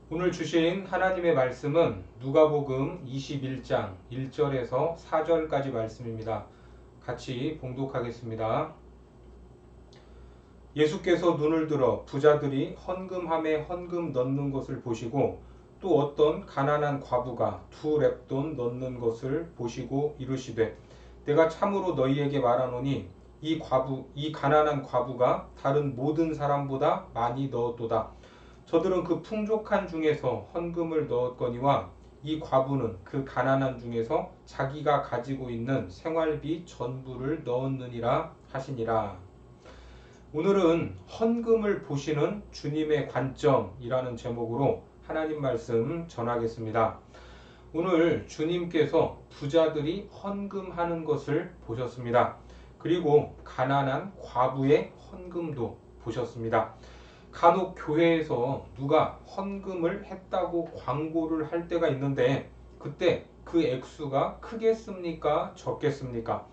오늘 주신 하나님의 말씀은 누가복음 21장 1절에서 4절까지 말씀입니다. 같이 봉독하겠습니다. 예수께서 눈을 들어 부자들이 헌금함에 헌금 넣는 것을 보시고 또 어떤 가난한 과부가 2렙돈 넣는 것을 보시고 이르시되 내가 참으로 너희에게 말하노니 이 가난한 과부가 다른 모든 사람보다 많이 넣었도다. 저들은 그 풍족한 중에서 헌금을 넣었거니와 이 과부는 그 가난한 중에서 자기가 가지고 있는 생활비 전부를 넣었느니라 하시니라. 오늘은 헌금을 보시는 주님의 관점이라는 제목으로 하나님 말씀 전하겠습니다. 오늘 주님께서 부자들이 헌금하는 것을 보셨습니다. 그리고 가난한 과부의 헌금도 보셨습니다. 간혹 교회에서 누가 헌금을 했다고 광고를 할 때가 있는데 그때 그 액수가 크겠습니까? 적겠습니까?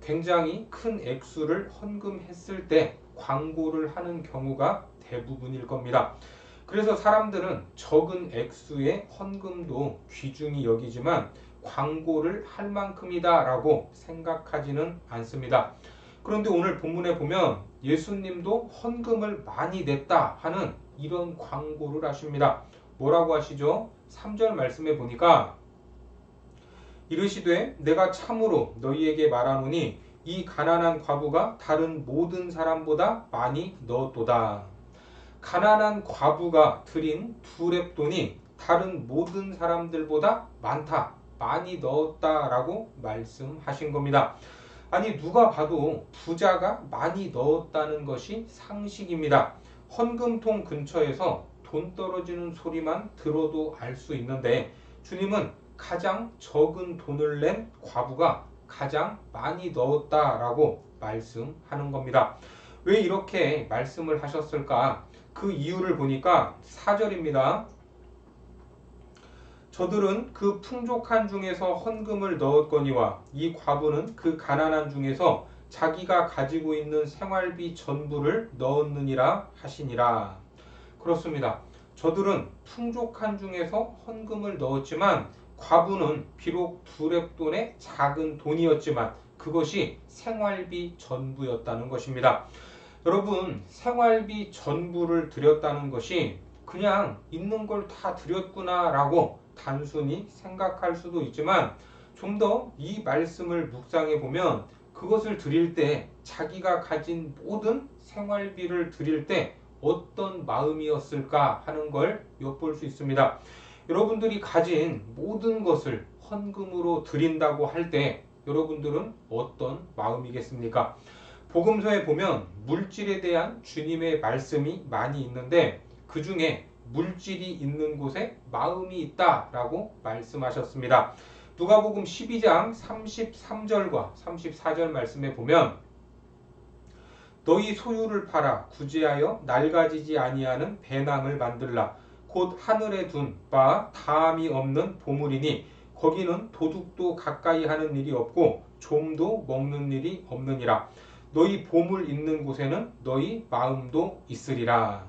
굉장히 큰 액수를 헌금했을 때 광고를 하는 경우가 대부분일 겁니다. 그래서 사람들은 적은 액수의 헌금도 귀중히 여기지만 광고를 할 만큼이다 라고 생각하지는 않습니다. 그런데 오늘 본문에 보면 예수님도 헌금을 많이 냈다 하는 이런 광고를 하십니다. 뭐라고 하시죠? 3절 말씀에 보니까 이르시되 내가 참으로 너희에게 말하노니 이 가난한 과부가 다른 모든 사람보다 많이 넣었도다. 가난한 과부가 드린 2렙돈이 다른 모든 사람들보다 많다, 많이 넣었다라고 말씀하신 겁니다. 아니 누가 봐도 부자가 많이 넣었다는 것이 상식입니다. 헌금통 근처에서 돈 떨어지는 소리만 들어도 알 수 있는데 주님은 가장 적은 돈을 낸 과부가 가장 많이 넣었다라고 말씀하는 겁니다. 왜 이렇게 말씀을 하셨을까? 그 이유를 보니까 4절입니다. 저들은 그 풍족한 중에서 헌금을 넣었거니와 이 과부는 그 가난한 중에서 자기가 가지고 있는 생활비 전부를 넣었느니라 하시니라. 그렇습니다. 저들은 풍족한 중에서 헌금을 넣었지만 과부는 비록 2렙돈의 작은 돈이었지만 그것이 생활비 전부였다는 것입니다. 여러분, 생활비 전부를 드렸다는 것이 그냥 있는 걸 다 드렸구나 라고 단순히 생각할 수도 있지만 좀 더 이 말씀을 묵상해 보면 그것을 드릴 때 자기가 가진 모든 생활비를 드릴 때 어떤 마음이었을까 하는 걸 엿볼 수 있습니다. 여러분들이 가진 모든 것을 헌금으로 드린다고 할 때 여러분들은 어떤 마음이겠습니까? 복음서에 보면 물질에 대한 주님의 말씀이 많이 있는데 그 중에 물질이 있는 곳에 마음이 있다라고 말씀하셨습니다. 누가복음 12장 33절과 34절 말씀에 보면 너희 소유를 팔아 구제하여 낡아지지 아니하는 배낭을 만들라. 곧 하늘에 둔 바 다함이 없는 보물이니 거기는 도둑도 가까이 하는 일이 없고 좀도 먹는 일이 없느니라. 너희 보물 있는 곳에는 너희 마음도 있으리라.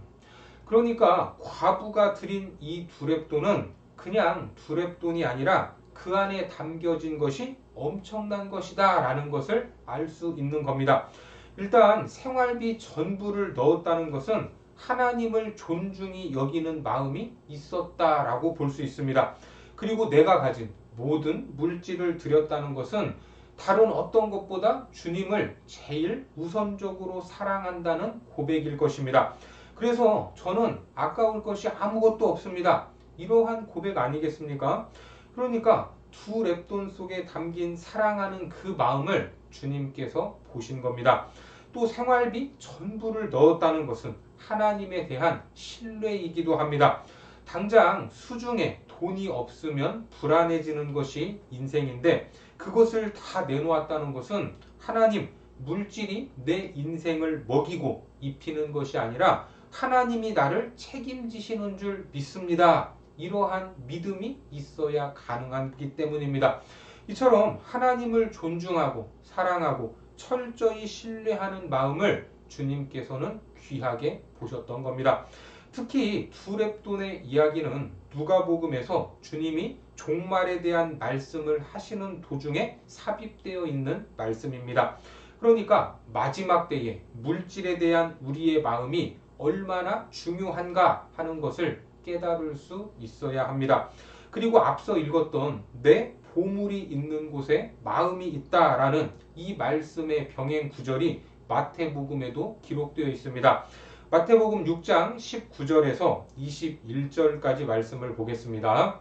그러니까 과부가 드린 이 2렙돈은 그냥 2렙돈이 아니라 그 안에 담겨진 것이 엄청난 것이다 라는 것을 알 수 있는 겁니다. 일단 생활비 전부를 넣었다는 것은 하나님을 존중히 여기는 마음이 있었다라고 볼 수 있습니다. 그리고 내가 가진 모든 물질을 드렸다는 것은 다른 어떤 것보다 주님을 제일 우선적으로 사랑한다는 고백일 것입니다. 그래서 저는 아까울 것이 아무것도 없습니다. 이러한 고백 아니겠습니까? 그러니까 2렙돈 속에 담긴 사랑하는 그 마음을 주님께서 보신 겁니다. 또 생활비 전부를 넣었다는 것은 하나님에 대한 신뢰이기도 합니다. 당장 수중에 돈이 없으면 불안해지는 것이 인생인데 그것을 다 내놓았다는 것은 하나님, 물질이 내 인생을 먹이고 입히는 것이 아니라 하나님이 나를 책임지시는 줄 믿습니다. 이러한 믿음이 있어야 가능하기 때문입니다. 이처럼 하나님을 존중하고 사랑하고 철저히 신뢰하는 마음을 주님께서는 귀하게 보셨던 겁니다. 특히 두 렙돈의 이야기는 누가복음에서 주님이 종말에 대한 말씀을 하시는 도중에 삽입되어 있는 말씀입니다. 그러니까 마지막 때에 물질에 대한 우리의 마음이 얼마나 중요한가 하는 것을 깨달을 수 있어야 합니다. 그리고 앞서 읽었던 내 보물이 있는 곳에 마음이 있다라는 이 말씀의 병행 구절이 마태복음에도 기록되어 있습니다. 마태복음 6장 19절에서 21절까지 말씀을 보겠습니다.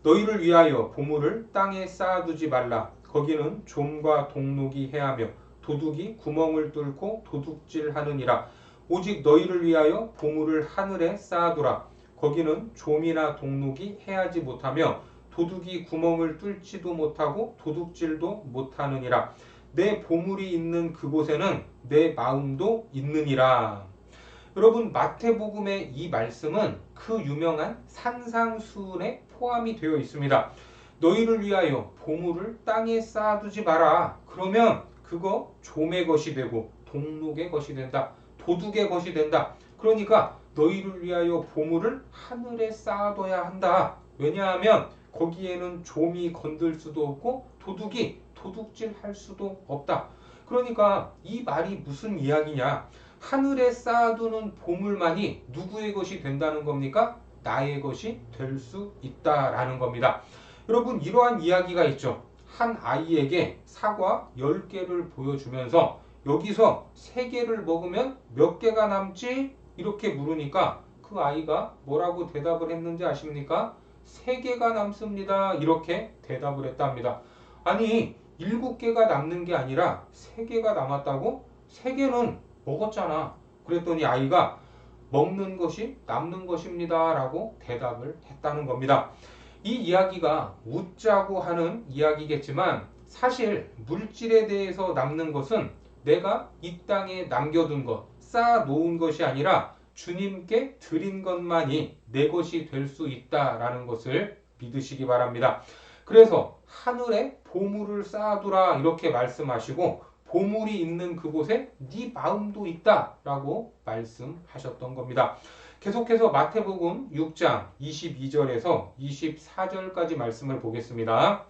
너희를 위하여 보물을 땅에 쌓아두지 말라. 거기는 좀과 동록이 해하며 도둑이 구멍을 뚫고 도둑질하느니라. 오직 너희를 위하여 보물을 하늘에 쌓아두라. 거기는 좀이나 동록이 해하지 못하며 도둑이 구멍을 뚫지도 못하고 도둑질도 못하느니라. 내 보물이 있는 그곳에는 내 마음도 있느니라. 여러분, 마태복음의 이 말씀은 그 유명한 산상수훈에 포함이 되어 있습니다. 너희를 위하여 보물을 땅에 쌓아두지 마라. 그러면 그거 좀의 것이 되고 동록의 것이 된다. 도둑의 것이 된다. 그러니까 너희를 위하여 보물을 하늘에 쌓아둬야 한다. 왜냐하면 거기에는 좀이 건들 수도 없고 도둑이 도둑질할 수도 없다. 그러니까 이 말이 무슨 이야기냐? 하늘에 쌓아두는 보물만이 누구의 것이 된다는 겁니까? 나의 것이 될 수 있다라는 겁니다. 여러분, 이러한 이야기가 있죠. 한 아이에게 사과 10개를 보여주면서 여기서 3개를 먹으면 몇 개가 남지? 이렇게 물으니까 그 아이가 뭐라고 대답을 했는지 아십니까? 3개가 남습니다. 이렇게 대답을 했답니다. 아니, 7개가 남는 게 아니라 3개가 남았다고? 3개는 먹었잖아. 그랬더니 아이가 먹는 것이 남는 것입니다. 라고 대답을 했다는 겁니다. 이 이야기가 웃자고 하는 이야기겠지만 사실 물질에 대해서 남는 것은 내가 이 땅에 남겨둔 것, 쌓아놓은 것이 아니라 주님께 드린 것만이 내 것이 될 수 있다라는 것을 믿으시기 바랍니다. 그래서 하늘에 보물을 쌓아두라 이렇게 말씀하시고 보물이 있는 그곳에 네 마음도 있다라고 말씀하셨던 겁니다. 계속해서 마태복음 6장 22절에서 24절까지 말씀을 보겠습니다.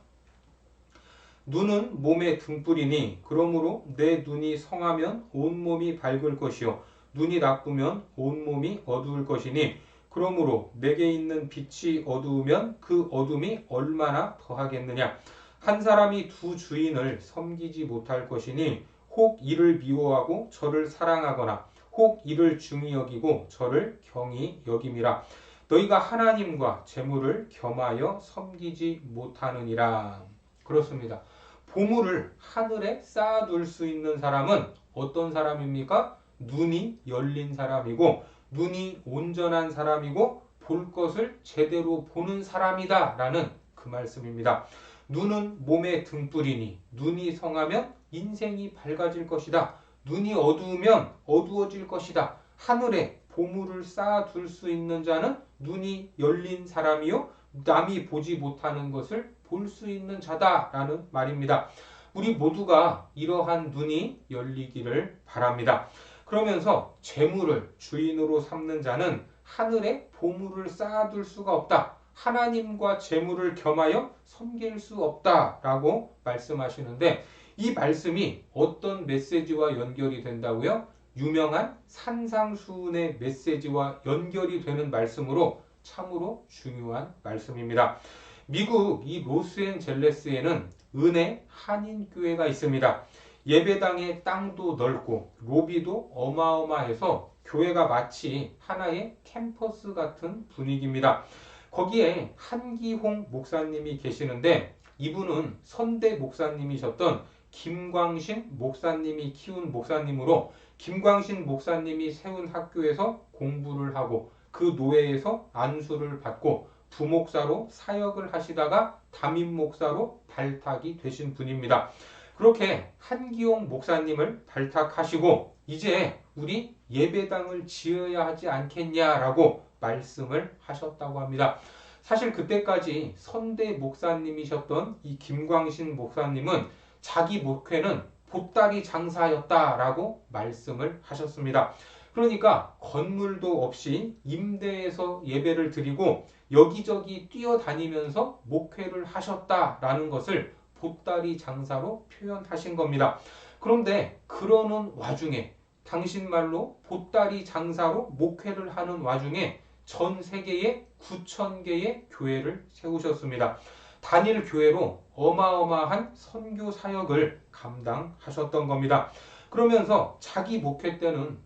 눈은 몸의 등불이니 그러므로 내 눈이 성하면 온몸이 밝을 것이요 눈이 나쁘면 온몸이 어두울 것이니 그러므로 내게 있는 빛이 어두우면 그 어둠이 얼마나 더하겠느냐. 한 사람이 두 주인을 섬기지 못할 것이니 혹 이를 미워하고 저를 사랑하거나 혹 이를 중히 여기고 저를 경히 여김이라. 너희가 하나님과 재물을 겸하여 섬기지 못하느니라. 그렇습니다. 보물을 하늘에 쌓아둘 수 있는 사람은 어떤 사람입니까? 눈이 열린 사람이고 눈이 온전한 사람이고 볼 것을 제대로 보는 사람이다 라는 그 말씀입니다. 눈은 몸의 등불이니 눈이 성하면 인생이 밝아질 것이다. 눈이 어두우면 어두워질 것이다. 하늘에 보물을 쌓아둘 수 있는 자는 눈이 열린 사람이요 남이 보지 못하는 것을 볼 수 있는 자다라는 말입니다. 우리 모두가 이러한 눈이 열리기를 바랍니다. 그러면서 재물을 주인으로 삼는 자는 하늘에 보물을 쌓아둘 수가 없다. 하나님과 재물을 겸하여 섬길 수 없다라고 말씀하시는데 이 말씀이 어떤 메시지와 연결이 된다고요? 유명한 산상수훈의 메시지와 연결이 되는 말씀으로 참으로 중요한 말씀입니다. 미국 이 로스앤젤레스에는 은혜 한인교회가 있습니다. 예배당의 땅도 넓고 로비도 어마어마해서 교회가 마치 하나의 캠퍼스 같은 분위기입니다. 거기에 한기홍 목사님이 계시는데 이분은 선대 목사님이셨던 김광신 목사님이 키운 목사님으로 김광신 목사님이 세운 학교에서 공부를 하고 그 노예에서 안수를 받고 부목사로 사역을 하시다가 담임 목사로 발탁이 되신 분입니다. 그렇게 한기용 목사님을 발탁하시고 이제 우리 예배당을 지어야 하지 않겠냐라고 말씀을 하셨다고 합니다. 사실 그때까지 선대 목사님이셨던 이 김광신 목사님은 자기 목회는 보따리 장사였다라고 말씀을 하셨습니다. 그러니까 건물도 없이 임대해서 예배를 드리고 여기저기 뛰어다니면서 목회를 하셨다라는 것을 보따리 장사로 표현하신 겁니다. 그런데 그러는 와중에 당신 말로 보따리 장사로 목회를 하는 와중에 전 세계에 9천 개의 교회를 세우셨습니다. 단일 교회로 어마어마한 선교 사역을 감당하셨던 겁니다. 그러면서 자기 목회 때는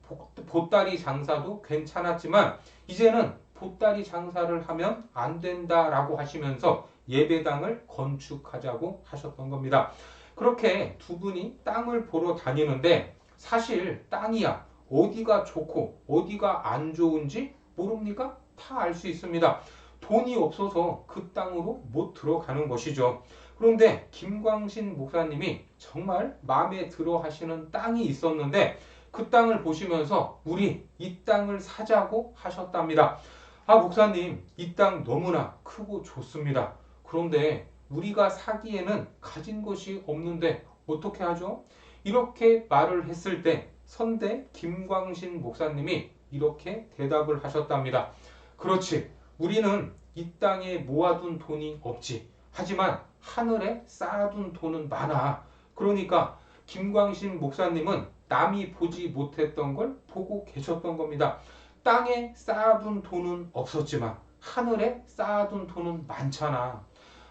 보따리 장사도 괜찮았지만 이제는 보따리 장사를 하면 안 된다라고 하시면서 예배당을 건축하자고 하셨던 겁니다. 그렇게 두 분이 땅을 보러 다니는데 사실 땅이야 어디가 좋고 어디가 안 좋은지 모릅니까? 다 알 수 있습니다. 돈이 없어서 그 땅으로 못 들어가는 것이죠. 그런데 김광신 목사님이 정말 마음에 들어 하시는 땅이 있었는데 그 땅을 보시면서 우리 이 땅을 사자고 하셨답니다. 아, 목사님, 이 땅 너무나 크고 좋습니다. 그런데 우리가 사기에는 가진 것이 없는데 어떻게 하죠? 이렇게 말을 했을 때 선대 김광신 목사님이 이렇게 대답을 하셨답니다. 그렇지. 우리는 이 땅에 모아둔 돈이 없지. 하지만 하늘에 쌓아둔 돈은 많아. 그러니까 김광신 목사님은 남이 보지 못했던 걸 보고 계셨던 겁니다. 땅에 쌓아둔 돈은 없었지만 하늘에 쌓아둔 돈은 많잖아.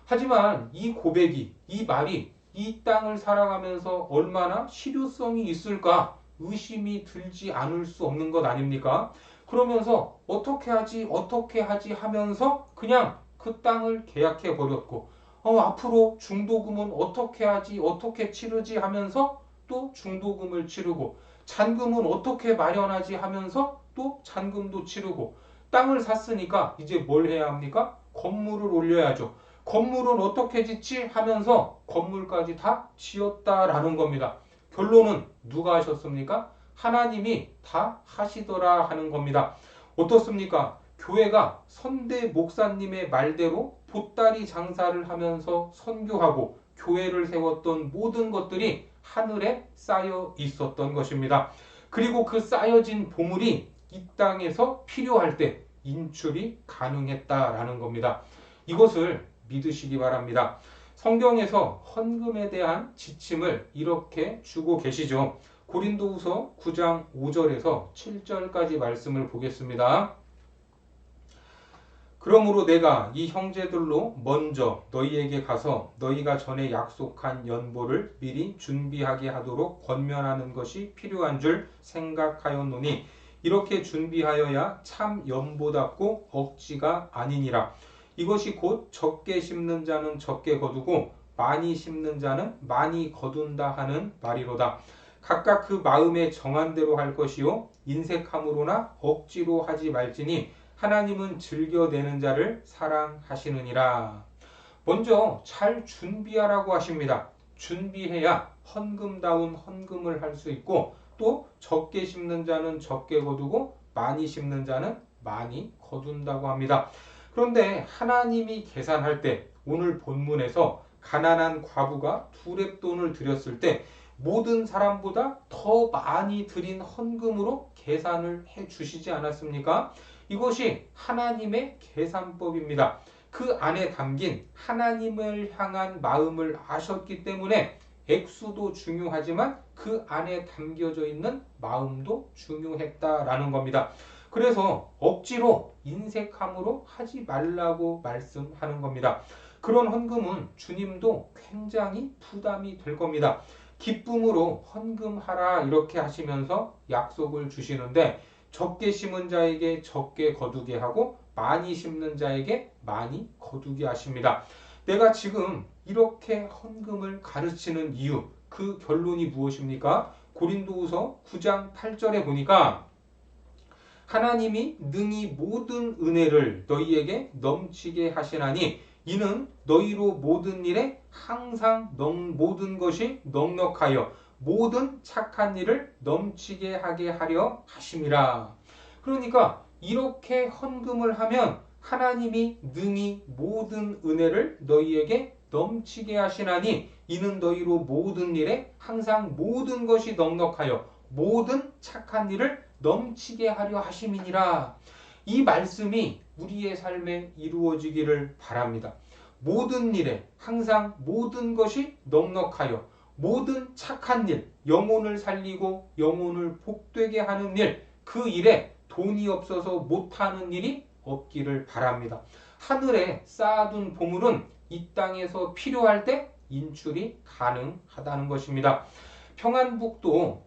하지만 이 고백이, 이 말이 이 땅을 살아가면서 얼마나 실효성이 있을까 의심이 들지 않을 수 없는 것 아닙니까? 그러면서 어떻게 하지 하면서 그냥 그 땅을 계약해 버렸고 앞으로 중도금은 어떻게 하지 어떻게 치르지 하면서 또 중도금을 치르고 잔금은 어떻게 마련하지 하면서 또 잔금도 치르고 땅을 샀으니까 이제 뭘 해야 합니까? 건물을 올려야죠. 건물은 어떻게 짓지 하면서 건물까지 다 지었다라는 겁니다. 결론은 누가 하셨습니까? 하나님이 다 하시더라 하는 겁니다. 어떻습니까? 교회가 선대 목사님의 말대로 보따리 장사를 하면서 선교하고 교회를 세웠던 모든 것들이 하늘에 쌓여 있었던 것입니다. 그리고 그 쌓여진 보물이 이 땅에서 필요할 때 인출이 가능했다라는 겁니다. 이것을 믿으시기 바랍니다. 성경에서 헌금에 대한 지침을 이렇게 주고 계시죠. 고린도후서 9장 5절에서 7절까지 말씀을 보겠습니다. 그러므로 내가 이 형제들로 먼저 너희에게 가서 너희가 전에 약속한 연보를 미리 준비하게 하도록 권면하는 것이 필요한 줄 생각하였노니 이렇게 준비하여야 참 연보답고 억지가 아니니라. 이것이 곧 적게 심는 자는 적게 거두고 많이 심는 자는 많이 거둔다 하는 말이로다. 각각 그 마음에 정한 대로 할 것이요 인색함으로나 억지로 하지 말지니 하나님은 즐겨내는 자를 사랑하시느니라. 먼저 잘 준비하라고 하십니다. 준비해야 헌금다운 헌금을 할 수 있고 또 적게 심는 자는 적게 거두고 많이 심는 자는 많이 거둔다고 합니다. 그런데 하나님이 계산할 때 오늘 본문에서 가난한 과부가 두 렙돈을 드렸을 때 모든 사람보다 더 많이 드린 헌금으로 계산을 해 주시지 않았습니까? 이것이 하나님의 계산법입니다. 그 안에 담긴 하나님을 향한 마음을 아셨기 때문에 액수도 중요하지만 그 안에 담겨져 있는 마음도 중요했다라는 겁니다. 그래서 억지로 인색함으로 하지 말라고 말씀하는 겁니다. 그런 헌금은 주님도 굉장히 부담이 될 겁니다. 기쁨으로 헌금하라 이렇게 하시면서 약속을 주시는데 적게 심은 자에게 적게 거두게 하고 많이 심는 자에게 많이 거두게 하십니다. 내가 지금 이렇게 헌금을 가르치는 이유, 그 결론이 무엇입니까? 고린도후서 9장 8절에 보니까 하나님이 능히 모든 은혜를 너희에게 넘치게 하시나니 이는 너희로 모든 일에 항상 모든 것이 넉넉하여 모든 착한 일을 넘치게 하게 하려 하심이라. 그러니까 이렇게 헌금을 하면 하나님이 능히 모든 은혜를 너희에게 넘치게 하시나니 이는 너희로 모든 일에 항상 모든 것이 넉넉하여 모든 착한 일을 넘치게 하려 하심이니라. 이 말씀이 우리의 삶에 이루어지기를 바랍니다. 모든 일에 항상 모든 것이 넉넉하여 모든 착한 일, 영혼을 살리고 영혼을 복되게 하는 일, 그 일에 돈이 없어서 못하는 일이 없기를 바랍니다. 하늘에 쌓아둔 보물은 이 땅에서 필요할 때 인출이 가능하다는 것입니다. 평안북도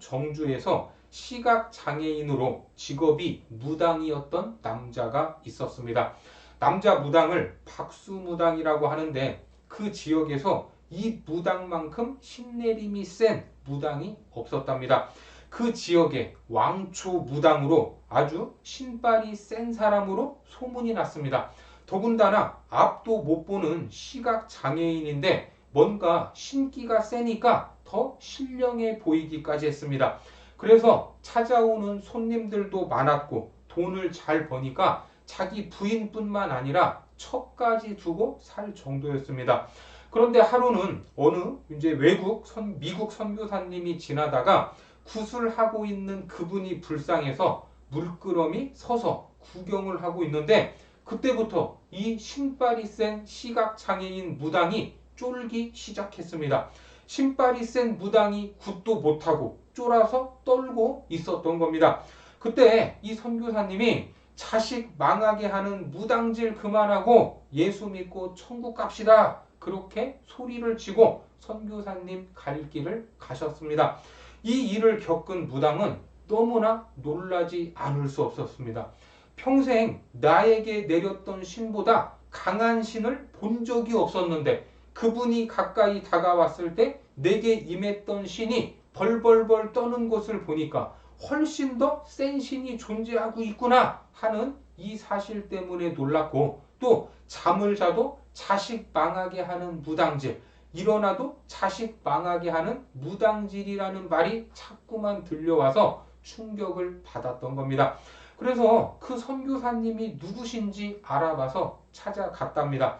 정주에서 시각장애인으로 직업이 무당이었던 남자가 있었습니다. 남자 무당을 박수무당이라고 하는데 그 지역에서 이 무당만큼 신내림이 센 무당이 없었답니다. 그 지역의 왕초 무당으로 아주 신발이 센 사람으로 소문이 났습니다. 더군다나 앞도 못 보는 시각장애인인데 뭔가 신기가 세니까 더 신령해 보이기까지 했습니다. 그래서 찾아오는 손님들도 많았고 돈을 잘 버니까 자기 부인뿐만 아니라 첩까지 두고 살 정도였습니다. 그런데 하루는 어느 미국 선교사님이 지나다가 구슬하고 있는 그분이 불쌍해서 물끄러미 서서 구경을 하고 있는데 그때부터 이 신발이 센 시각장애인 무당이 쫄기 시작했습니다. 신발이 센 무당이 굿도 못하고 쫄아서 떨고 있었던 겁니다. 그때 이 선교사님이 자식 망하게 하는 무당질 그만하고 예수 믿고 천국 갑시다. 그렇게 소리를 치고 선교사님 갈 길을 가셨습니다. 이 일을 겪은 무당은 너무나 놀라지 않을 수 없었습니다. 평생 나에게 내렸던 신보다 강한 신을 본 적이 없었는데 그분이 가까이 다가왔을 때 내게 임했던 신이 벌벌벌 떠는 것을 보니까 훨씬 더 센 신이 존재하고 있구나 하는 이 사실 때문에 놀랐고 또 잠을 자도 자식 망하게 하는 무당질, 일어나도 자식 망하게 하는 무당질이라는 말이 자꾸만 들려와서 충격을 받았던 겁니다. 그래서 그 선교사님이 누구신지 알아봐서 찾아갔답니다.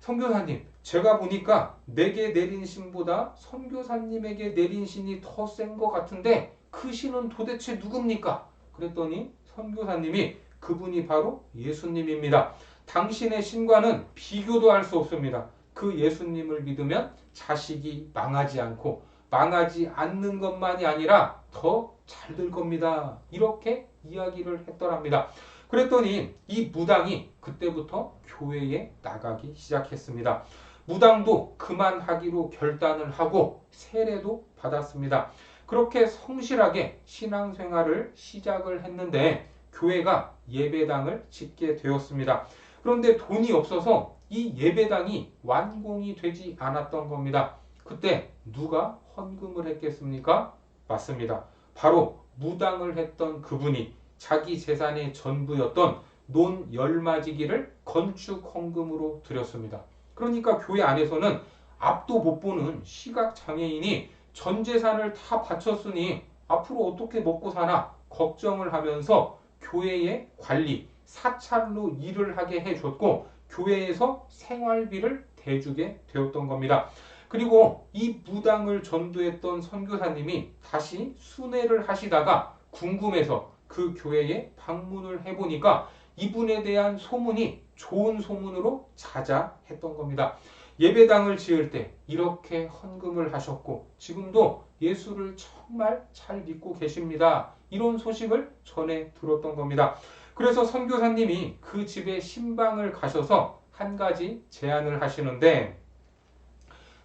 선교사님, 제가 보니까 내게 내린 신보다 선교사님에게 내린 신이 더 센 것 같은데 그 신은 도대체 누굽니까? 그랬더니 선교사님이 그분이 바로 예수님입니다. 당신의 신과는 비교도 할 수 없습니다. 그 예수님을 믿으면 자식이 망하지 않고 망하지 않는 것만이 아니라 더 잘 될 겁니다. 이렇게 이야기를 했더랍니다. 그랬더니 이 무당이 그때부터 교회에 나가기 시작했습니다. 무당도 그만하기로 결단을 하고 세례도 받았습니다. 그렇게 성실하게 신앙생활을 시작을 했는데 교회가 예배당을 짓게 되었습니다. 그런데 돈이 없어서 이 예배당이 완공이 되지 않았던 겁니다. 그때 누가 헌금을 했겠습니까? 맞습니다. 바로 무당을 했던 그분이 자기 재산의 전부였던 논 열맞이기를 건축 헌금으로 드렸습니다. 그러니까 교회 안에서는 앞도 못 보는 시각장애인이 전 재산을 다 바쳤으니 앞으로 어떻게 먹고 사나 걱정을 하면서 교회의 관리, 사찰로 일을 하게 해줬고 교회에서 생활비를 대주게 되었던 겁니다. 그리고 이 무당을 전도했던 선교사님이 다시 순회를 하시다가 궁금해서 그 교회에 방문을 해보니까 이분에 대한 소문이 좋은 소문으로 자자했던 겁니다. 예배당을 지을 때 이렇게 헌금을 하셨고 지금도 예수를 정말 잘 믿고 계십니다. 이런 소식을 전해 들었던 겁니다. 그래서 선교사님이 그 집에 신방을 가셔서 한 가지 제안을 하시는데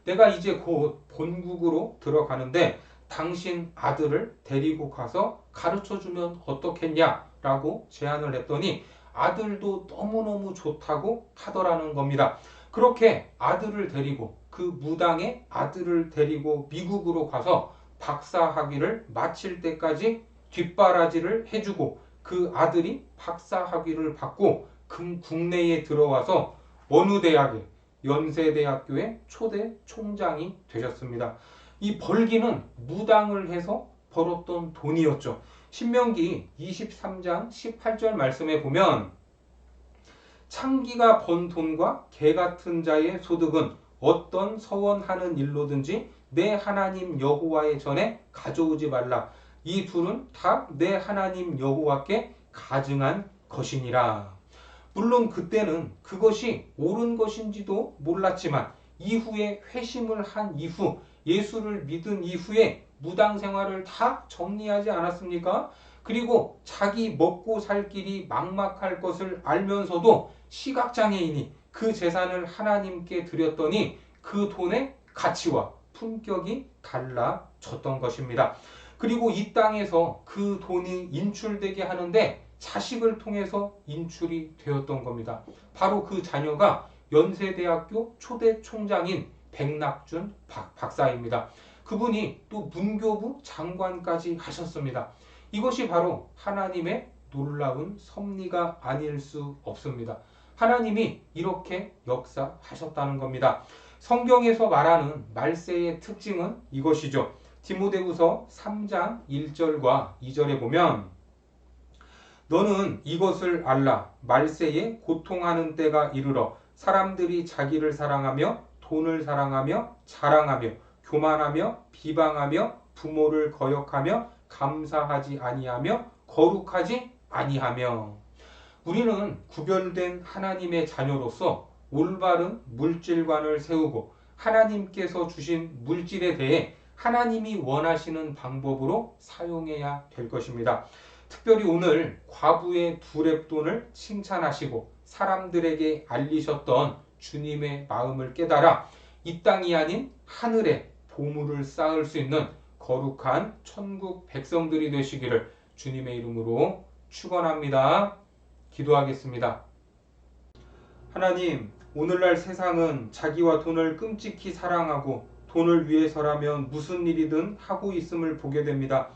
내가 이제 곧 본국으로 들어가는데 당신 아들을 데리고 가서 가르쳐주면 어떻겠냐라고 제안을 했더니 아들도 너무너무 좋다고 하더라는 겁니다. 그렇게 아들을 데리고 그 무당의 아들을 데리고 미국으로 가서 박사학위를 마칠 때까지 뒷바라지를 해주고 그 아들이 박사학위를 받고 국내에 들어와서 어느 대학에 연세대학교의 초대 총장이 되셨습니다. 이 벌기는 무당을 해서 벌었던 돈이었죠. 신명기 23장 18절 말씀에 보면 창기가 번 돈과 개 같은 자의 소득은 어떤 서원하는 일로든지 내 하나님 여호와의 전에 가져오지 말라. 이 둘은 다 내 하나님 여호와께 가증한 것이니라. 물론 그때는 그것이 옳은 것인지도 몰랐지만 이후에 회심을 한 이후 예수를 믿은 이후에 무당 생활을 다 정리하지 않았습니까? 그리고 자기 먹고 살 길이 막막할 것을 알면서도 시각장애인이 그 재산을 하나님께 드렸더니 그 돈의 가치와 품격이 달라졌던 것입니다. 그리고 이 땅에서 그 돈이 인출되게 하는데 자식을 통해서 인출이 되었던 겁니다. 바로 그 자녀가 연세대학교 초대 총장인 백낙준 박사입니다. 그분이 또 문교부 장관까지 하셨습니다. 이것이 바로 하나님의 놀라운 섭리가 아닐 수 없습니다. 하나님이 이렇게 역사하셨다는 겁니다. 성경에서 말하는 말세의 특징은 이것이죠. 디모데후서 3장 1절과 2절에 보면 너는 이것을 알라. 말세에 고통하는 때가 이르러 사람들이 자기를 사랑하며 돈을 사랑하며 자랑하며 교만하며 비방하며 부모를 거역하며 감사하지 아니하며 거룩하지 아니하며. 우리는 구별된 하나님의 자녀로서 올바른 물질관을 세우고 하나님께서 주신 물질에 대해 하나님이 원하시는 방법으로 사용해야 될 것입니다. 특별히 오늘 과부의 두 렙돈을 칭찬하시고 사람들에게 알리셨던 주님의 마음을 깨달아 이 땅이 아닌 하늘에 보물을 쌓을 수 있는 거룩한 천국 백성들이 되시기를 주님의 이름으로 축원합니다. 기도하겠습니다. 하나님, 오늘날 세상은 자기와 돈을 끔찍히 사랑하고 돈을 위해서라면 무슨 일이든 하고 있음을 보게 됩니다.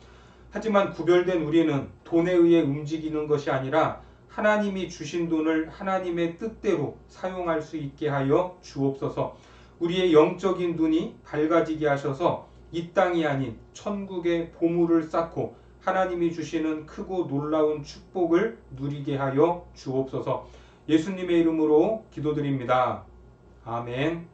하지만 구별된 우리는 돈에 의해 움직이는 것이 아니라 하나님이 주신 돈을 하나님의 뜻대로 사용할 수 있게 하여 주옵소서. 우리의 영적인 눈이 밝아지게 하셔서 이 땅이 아닌 천국의 보물을 쌓고 하나님이 주시는 크고 놀라운 축복을 누리게 하여 주옵소서. 예수님의 이름으로 기도드립니다. 아멘.